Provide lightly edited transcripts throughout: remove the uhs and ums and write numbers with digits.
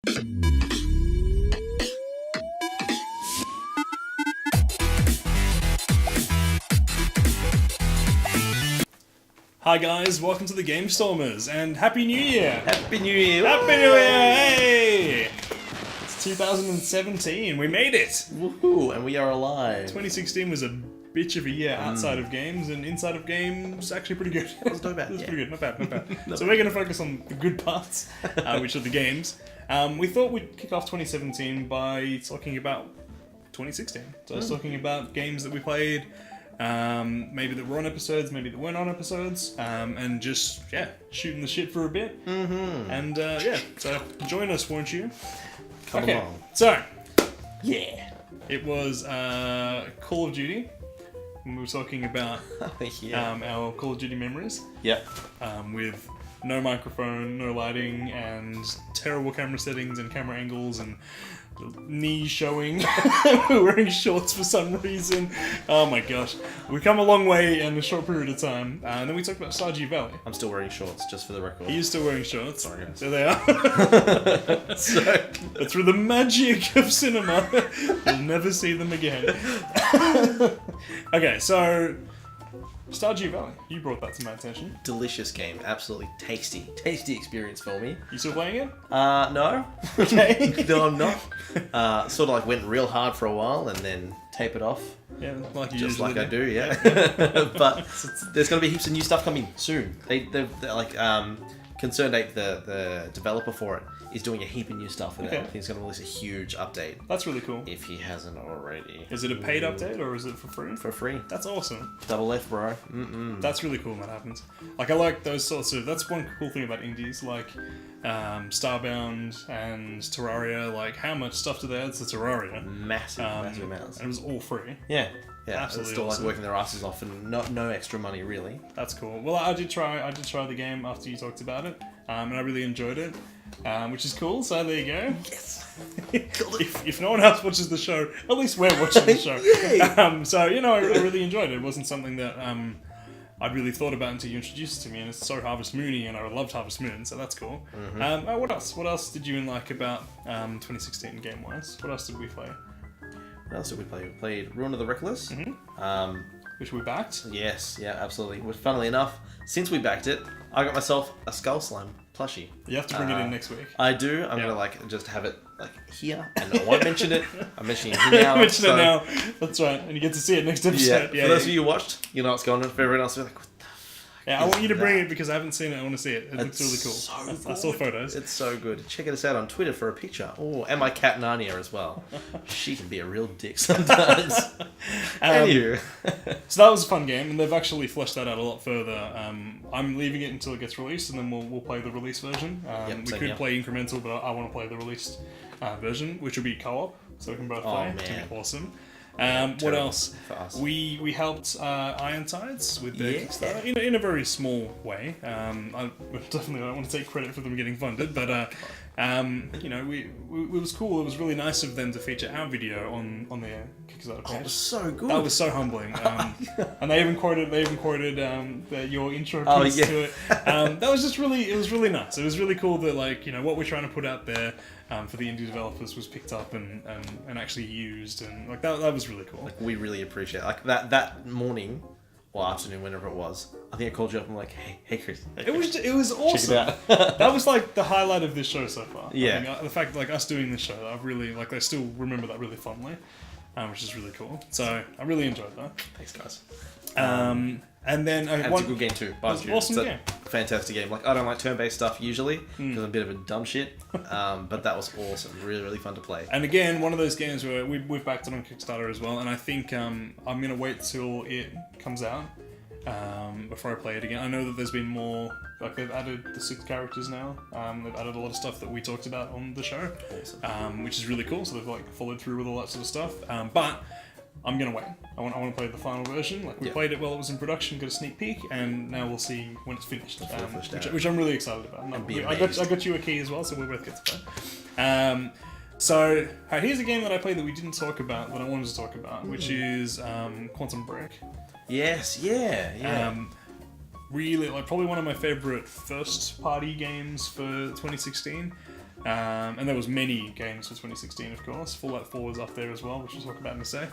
Hi guys, welcome to the GameStormers, and Happy New Year! Happy New Year! Happy New Year! Hey! It's 2017, we made it! Woohoo! And we are alive. 2016 was a bitch of a year outside of games, and inside of games, actually pretty good. It was not bad. It was Yeah. pretty good, not bad. So we're going to focus on the good parts, which are the games. We thought we'd kick off 2017 by talking about 2016. So I was talking about games that we played, maybe that were on episodes, maybe that weren't on episodes, and just, shooting the shit for a bit. Mm-hmm. And, so join us, won't you? Come along. So, Yeah. it was Call of Duty. And we were talking about our Call of Duty memories. Yep. With no microphone, no lighting, and terrible camera settings and camera angles and knees showing. We're wearing shorts for some reason. Oh my gosh. We've come a long way in a short period of time. And then we talked about Stardew Valley. I'm still wearing shorts, just for the record. He is still wearing shorts. Sorry, guys. There they are. But through the magic of cinema, you'll never see them again. Okay, so Stardew Valley. You brought that to my attention. Delicious game. Absolutely tasty. Tasty experience for me. You still playing it? No. Okay. No, I'm not. Sort of like went real hard for a while and then tapered off. Yeah, like you Just usually like I do, yeah. But there's going to be heaps of new stuff coming soon. They're like, Concerned Ape, the developer for it, is doing a heap of new stuff with it. He's going to release a huge update. That's really cool. If he hasn't already. Is it a paid update or is it for free? For free. That's awesome. Double F, bro. That's really cool when that happens. Like, I like those sorts of... That's one cool thing about indies, like Starbound and Terraria. Like, how much stuff do they add to Terraria? Massive amounts. And it was all free. Yeah. Absolutely It's still awesome. like working their asses off and no extra money, really. That's cool. Well, I did try the game after you talked about it, and I really enjoyed it, which is cool. So there you go. Yes. if no one else watches the show, at least we're watching the show. So I really enjoyed it. It wasn't something that I'd really thought about until you introduced it to me, and it's so Harvest Moony, and I loved Harvest Moon, so that's cool. What else? What else did you like about 2016 game wise? What else did we play? What else did we play? We played Ruin of the Reckless. Which we backed. Yes, yeah, absolutely. Which, funnily enough, since we backed it, I got myself a Skull Slime plushie. You have to bring it in next week. I do. I'm gonna just have it here, and I won't mention it. I'm mentioning it here now. Mention it now. That's right, and you get to see it next episode. For those of you who watched, you know what's going on. For everyone else, you're like, what the I want you to bring it because I haven't seen it. I want to see it. It looks really cool. So I saw photos. It's so good. Check us out on Twitter for a picture. Oh, and my cat Narnia as well. She can be a real dick sometimes. Anywho. So that was a fun game, and they've actually fleshed that out a lot further. I'm leaving it until it gets released, and then we'll play the release version. We could play incremental, but I want to play the released version, which will be co-op, so we can both play. It's going to be awesome. What else? We helped Iron Tides with their Kickstarter in a very small way. I definitely don't want to take credit for them getting funded, but it was cool. It was really nice of them to feature our video on their Kickstarter page. That was so good. That was so humbling. And they even quoted your intro piece to it. That was just really, it was really nice. It was really cool that what we're trying to put out there for the indie developers was picked up and actually used, and that was really cool. We really appreciate it. That morning or afternoon, whenever it was, I think I called you up and I'm like, hey Chris. It was awesome. Check it out. That was the highlight of this show so far. Yeah. I think, the fact us doing this show, I really I still remember that really fondly, which is really cool. So I really enjoyed that. Thanks, guys. And then it's a good game too. It's an awesome game. Fantastic game. I don't like turn-based stuff usually because I'm a bit of a dumb shit. But that was awesome. Really, really fun to play. And again, one of those games where we've backed it on Kickstarter as well. And I think I'm gonna wait till it comes out before I play it again. I know that there's been more. They've added the 6 characters now. They've added a lot of stuff that we talked about on the show, which is really cool. So they've followed through with all that sort of stuff. But I'm gonna wait. I want to play the final version. We played it while it was in production, got a sneak peek, and now we'll see when it's finished. Which I'm really excited about. I got you a key as well, so we'll both get to play. So here's a game that I played that we didn't talk about, that I wanted to talk about, which is Quantum Break. Yes, yeah. Really, probably one of my favorite first party games for 2016. And there was many games for 2016, of course. Fallout 4 was up there as well, which we'll talk about in a sec.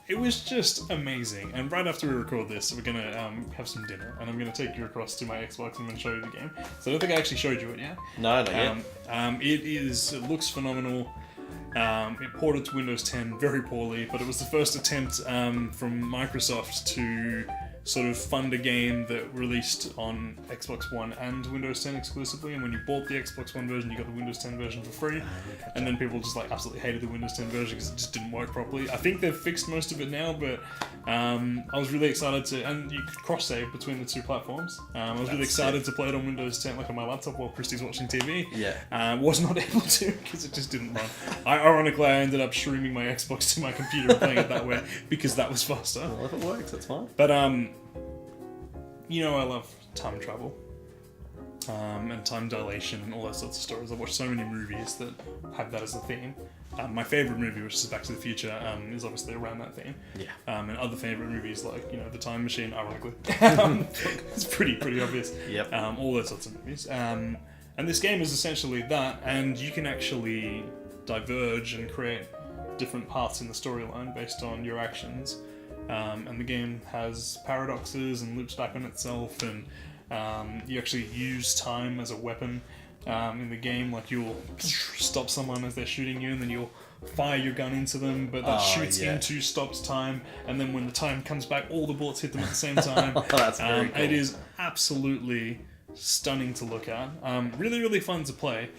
It was just amazing. And right after we record this, we're gonna have some dinner, and I'm gonna take you across to my Xbox and I'm gonna show you the game. So I don't think I actually showed you it yet. No, not yet. It looks phenomenal. It ported to Windows 10 very poorly, but it was the first attempt from Microsoft to sort of fund a game that released on Xbox One and Windows 10 exclusively, and when you bought the Xbox One version, you got the Windows 10 version for free, and then people just like absolutely hated the Windows 10 version because it just didn't work properly. I think they've fixed most of it now, but I was really excited to, and you could cross-save between the two platforms. I was really excited to play it on Windows 10, like on my laptop while Christy's watching TV. Yeah. Was not able to because it just didn't run. Ironically, I ended up streaming my Xbox to my computer and playing it that way because that was faster. Well, if it works, that's fine. But you know, I love time travel and time dilation and all those sorts of stories. I've watched so many movies that have that as a theme. My favourite movie, which is Back to the Future, is obviously around that theme. Yeah. And other favourite movies like, you know, The Time Machine, ironically. It's pretty obvious. Yep. All those sorts of movies. And this game is essentially that, and you can actually diverge and create different paths in the storyline based on your actions. And the game has paradoxes and loops back on itself, and you actually use time as a weapon in the game. Like, you'll stop someone as they're shooting you, and then you'll fire your gun into them, but that shoots into stops time, and then when the time comes back, all the bullets hit them at the same time. That's very cool. It is absolutely stunning to look at. Really fun to play.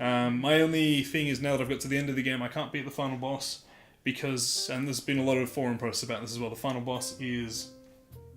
My only thing is, now that I've got to the end of the game, I can't beat the final boss. Because, and there's been a lot of forum posts about this as well, the final boss is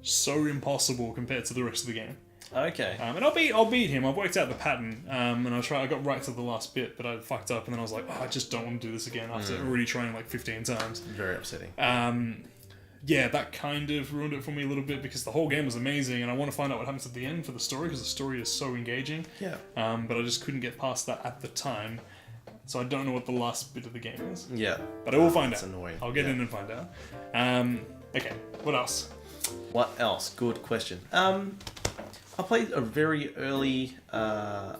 so impossible compared to the rest of the game. Okay. And I'll beat him. I've worked out the pattern, and I got right to the last bit, but I fucked up, and then I was like, I just don't want to do this again after already trying like 15 times. Very upsetting. Yeah, that kind of ruined it for me a little bit because the whole game was amazing, and I want to find out what happens at the end for the story because the story is so engaging. Yeah. But I just couldn't get past that at the time. So I don't know what the last bit of the game is. Yeah. But I will find out. That's annoying. I'll get in and find out. Okay, what else? What else? Good question. I played a very early, I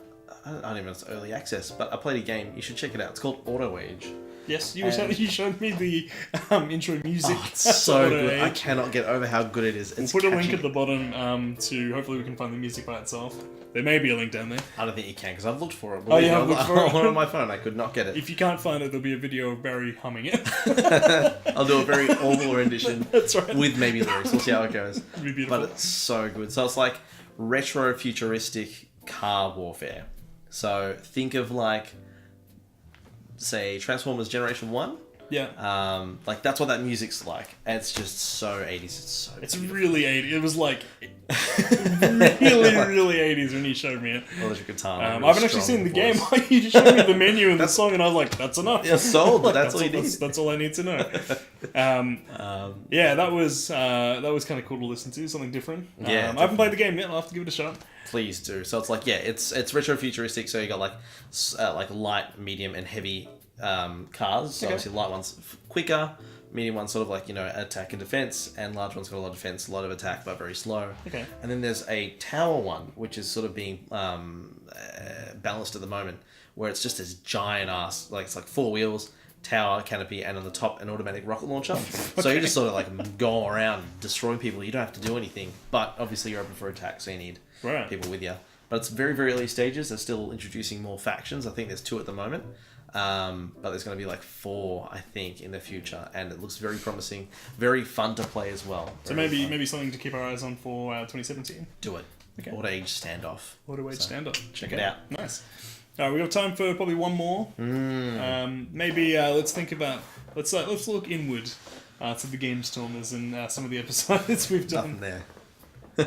don't even know if it's early access, but I played a game. You should check it out. It's called Auto Age. Yes, you showed me the intro music. Oh, it's so Auto good. Age. I cannot get over how good it is. We'll put a link at the bottom to, hopefully we can find the music by itself. There may be a link down there. I don't think you can, because I've looked for it. Oh, you have looked for it? On my phone, I could not get it. If you can't find it, there'll be a video of Barry humming it. I'll do a very oval rendition. That's right. With maybe lyrics. We'll see how it goes. It'll be beautiful. But it's so good. So it's like retro-futuristic car warfare. So think of like, say, Transformers Generation 1. Yeah. Like that's what that music's like. And it's just so 80s. It's really 80s. It was like really 80s when you showed me it. Well, there's your guitar. I haven't actually seen the game. You just showed me the menu and the song, and I was like, "That's enough." Yeah, sold. Like, that's all you need. That's all I need to know. Yeah, that was kind of cool to listen to. Something different. Yeah, I haven't played the game yet. I'll have to give it a shot. Please do. So it's like, yeah, it's retro futuristic. So you got like light, medium, and heavy cars. So obviously light ones quicker, medium ones sort of like, you know, attack and defense, and large ones got a lot of defense, a lot of attack, but very slow. Okay. And then there's a tower one, which is sort of being balanced at the moment, where it's just this giant ass, like it's like 4 wheels, tower, canopy, and on the top an automatic rocket launcher. So you just sort of like go around destroying people. You don't have to do anything, but obviously you're open for attack, so you need people with you. But it's very, very early stages. They're still introducing more factions. I think there's 2 at the moment. But there's going to be like 4, I think, in the future, and it looks very promising, very fun to play as well. So maybe something to keep our eyes on for 2017. Do it. Okay. Auto Age Standoff. Auto Age Standoff. Check it out. Nice. All right, we got time for probably one more. Maybe let's think about let's look inward to the GameStormers and some of the episodes we've done. Nothing there.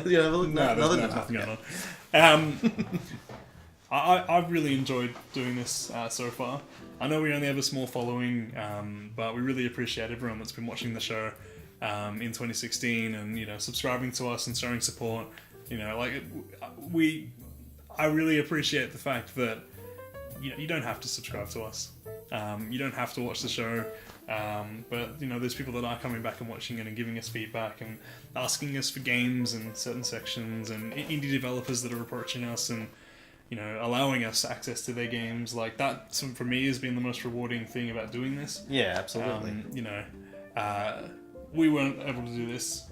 You know, look, No, there's nothing going on. I've really enjoyed doing this so far. I know we only have a small following, but we really appreciate everyone that's been watching the show in 2016 and, you know, subscribing to us and showing support. You know, like I really appreciate the fact that, you know, you don't have to subscribe to us. You don't have to watch the show. But, you know, there's people that are coming back and watching it and giving us feedback and asking us for games in certain sections, and indie developers that are approaching us and, allowing us access to their games. Like that, for me, has been the most rewarding thing about doing this. Yeah, absolutely. We weren't able to do this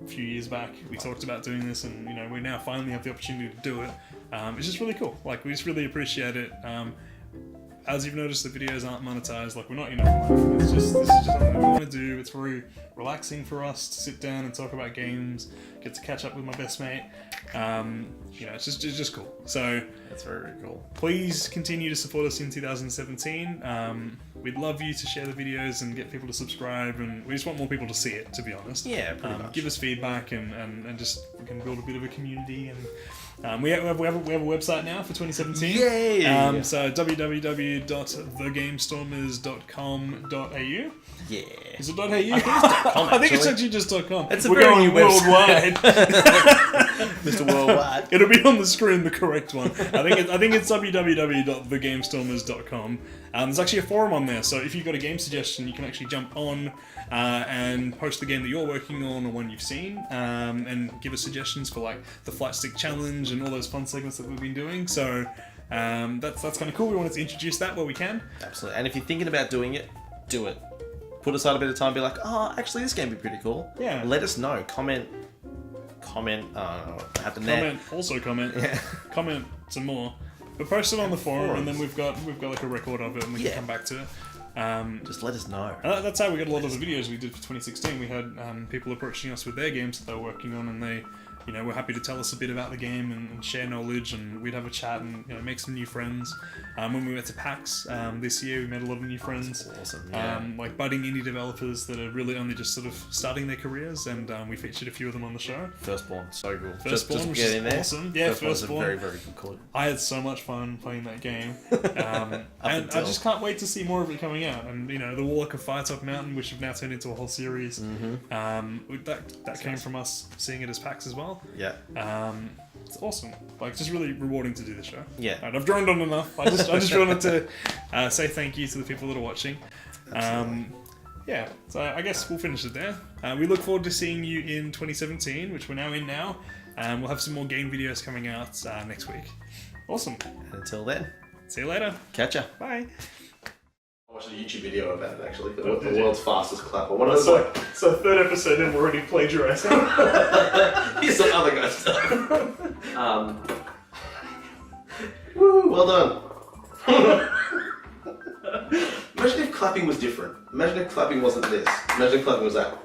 a few years back. We talked about doing this, and we now finally have the opportunity to do it. It's just really cool. Like, we just really appreciate it. As you've noticed, the videos aren't monetized. Like, we're not in it for money. This is just something we want to do. It's very relaxing for us to sit down and talk about games, get to catch up with my best mate. It's just cool. So That's very, very cool. please continue to support us in 2017. We'd love you to share the videos and get people to subscribe, and we just want more people to see it, to be honest. Yeah, pretty much. Give us feedback, and just we can build a bit of a community. And we have a website now for 2017. Yay! So www.thegamestormers.com.au. Yeah. Is it .au? I think it's actually just .com. It's a We're very going new website. worldwide. Mr. Worldwide. It'll be on the screen, the correct one. I think it's www.thegamestormers.com. There's actually a forum on there, so if you've got a game suggestion, you can actually jump on and post the game that you're working on or one you've seen, and give us suggestions for like the flight stick challenge and all those fun segments that we've been doing. So that's kind of cool. We wanted to introduce that where we can. Absolutely. And if you're thinking about doing it, do it. Put aside a bit of time, be like, oh, actually, this game would be pretty cool. Yeah. Let us know. Comment. I have to net. Comment. Yeah. Comment some more. But post it on the forum, and then we've got like a record of it, and we can come back to it. Just let us know. That's how we got a lot of the videos we did for 2016. We had people approaching us with their games that they were working on, and they, were happy to tell us a bit about the game and share knowledge, and we'd have a chat and make some new friends. When we went to PAX this year, we met a lot of new friends. That's awesome. Yeah. Like budding indie developers that are really only just sort of starting their careers, and we featured a few of them on the show. Firstborn, so cool. Firstborn, just which get is in there. awesome. Yeah, Firstborn's a Firstborn. very, very good call. I had so much fun playing that game, and I just can't wait to see more of it coming out. And the Warlock of Firetop Mountain, which have now turned into a whole series, that came from us seeing it as PAX as well. Yeah. It's awesome. Like, just really rewarding to do the show. Yeah. And I've droned on enough. I just wanted to say thank you to the people that are watching. Yeah. So I guess we'll finish it there. We look forward to seeing you in 2017, which we're now in now. We'll have some more game videos coming out next week. Awesome. And until then, see you later. catch ya. Bye. I watched a YouTube video about it actually. The did you? world's fastest clapper. So third episode and we're already plagiarizing. Here's some other guy stuff. Woo, well done. Imagine if clapping was different. Imagine if clapping wasn't this. Imagine if clapping was that.